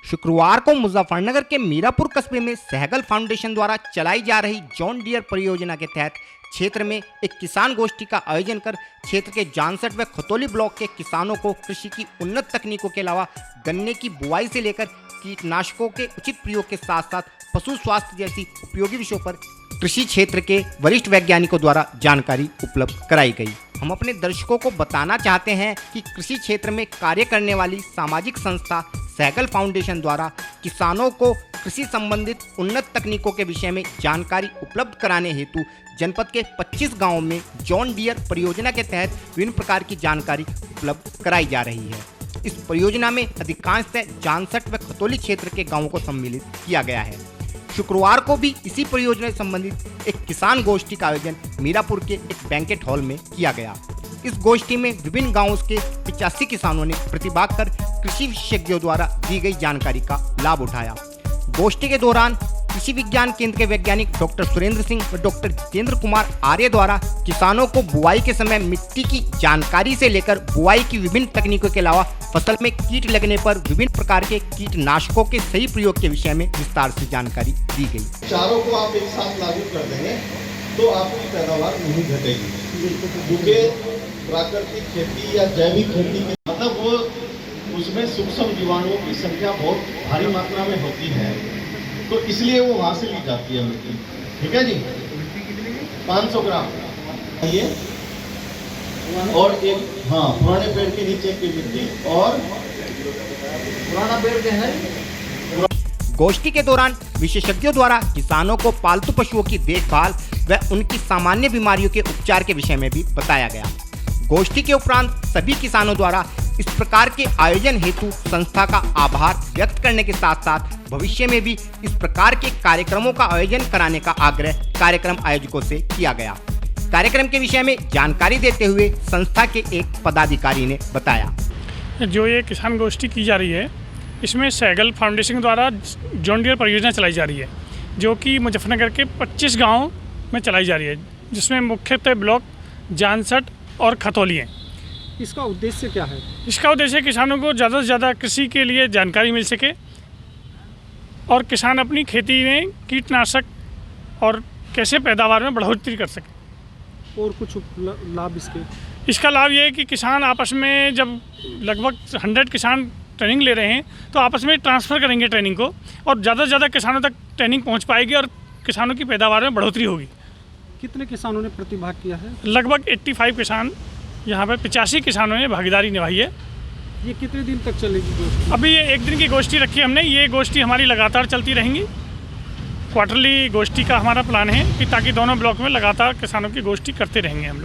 शुक्रवार को मुजफ्फरनगर के मीरापुर कस्बे में सहगल फाउंडेशन द्वारा चलाई जा रही जॉन डियर परियोजना के तहत क्षेत्र में एक किसान गोष्ठी का आयोजन कर क्षेत्र के जानसठ व खतौली ब्लॉक के किसानों को कृषि की उन्नत तकनीकों के अलावा गन्ने की बुआई से लेकर कीटनाशकों के उचित प्रयोग के साथ साथ पशु स्वास्थ्य जैसी उपयोगी विषयों पर कृषि क्षेत्र के वरिष्ठ वैज्ञानिकों द्वारा जानकारी उपलब्ध कराई गई। हम अपने दर्शकों को बताना चाहते हैं कि कृषि क्षेत्र में कार्य करने वाली सामाजिक संस्था सहगल फाउंडेशन द्वारा किसानों को कृषि संबंधित उन्नत तकनीकों के विषय में जानकारी उपलब्ध कराने हेतु जनपद के 25 गांवों में जॉन डियर परियोजना के तहत विभिन्न प्रकार की जानकारी उपलब्ध कराई जा रही है। इस परियोजना में अधिकांशतः जानसठ व खतौली क्षेत्र के गांवों को सम्मिलित किया गया है। शुक्रवार को भी इसी परियोजना से संबंधित एक किसान गोष्ठी का आयोजन मीरापुर के एक बैंकेट हॉल में किया गया। इस गोष्ठी में विभिन्न गांवों के 85 किसानों ने प्रतिभाग कर कृषि विशेषज्ञों द्वारा दी गई जानकारी का लाभ उठाया। गोष्ठी के दौरान कृषि विज्ञान केंद्र के वैज्ञानिक डॉक्टर सुरेंद्र सिंह व डॉक्टर जितेंद्र कुमार आर्य द्वारा किसानों को बुआई के समय मिट्टी की जानकारी से लेकर बुआई की विभिन्न तकनीकों के अलावा फसल में कीट लगने पर विभिन्न प्रकार के कीटनाशकों के सही प्रयोग के विषय में विस्तार से जानकारी दी गई। चारों को आप एक साथ लागू कर देंगे तो आपकी पैदावार नहीं घटेगी, क्योंकि प्राकृतिक खेती या जैविक खेती में मतलब वो उसमें सूक्ष्म जीवाणुओं की संख्या बहुत भारी मात्रा में होती है, तो इसलिए वो वहाँ से ली जाती है मिट्टी। ठीक है जी, 500 ग्राम ये और एक पुराने पेड़ के नीचे की मिट्टी और पुराना पेड़ जो है। गोष्ठी के दौरान विशेषज्ञों द्वारा किसानों को पालतू पशुओं की देखभाल व उनकी सामान्य बीमारियों के उपचार के विषय में भी बताया गया। गोष्ठी के उपरांत सभी किसानों द्वारा इस प्रकार के आयोजन हेतु संस्था का आभार व्यक्त करने के साथ साथ भविष्य में भी इस प्रकार के कार्यक्रमों का आयोजन कराने का आग्रह कार्यक्रम आयोजकों से किया गया। कार्यक्रम के विषय में जानकारी देते हुए संस्था के एक पदाधिकारी ने बताया, जो ये किसान गोष्ठी की जा रही है इसमें सहगल फाउंडेशन द्वारा जॉन डियर परियोजना चलाई जा रही है, जो कि मुजफ्फरनगर के 25 गाँव में चलाई जा रही है, जिसमें मुख्यतः ब्लॉक जानसठ और खतौली हैं। इसका उद्देश्य क्या है? इसका उद्देश्य किसानों को ज़्यादा से ज़्यादा कृषि के लिए जानकारी मिल सके और किसान अपनी खेती में कीटनाशक और कैसे पैदावार में बढ़ोतरी कर सके। और कुछ लाभ इसका लाभ ये है कि किसान आपस में जब लगभग 100 किसान ट्रेनिंग ले रहे हैं तो आपस में ट्रांसफ़र करेंगे ट्रेनिंग को, और ज़्यादा से ज़्यादा किसानों तक ट्रेनिंग पहुँच पाएगी और किसानों की पैदावार में बढ़ोतरी होगी। कितने किसानों ने प्रतिभाग किया है? लगभग 85 किसान, यहाँ पर 85 किसानों ने भागीदारी निभाई है। ये कितने दिन तक चलेगी गोष्ठी? अभी ये एक दिन की गोष्ठी रखी है हमने। ये गोष्ठी हमारी लगातार चलती रहेंगी। क्वार्टरली गोष्ठी का हमारा प्लान है कि ताकि दोनों ब्लॉक में लगातार किसानों की गोष्ठी करते रहेंगे हम लोग।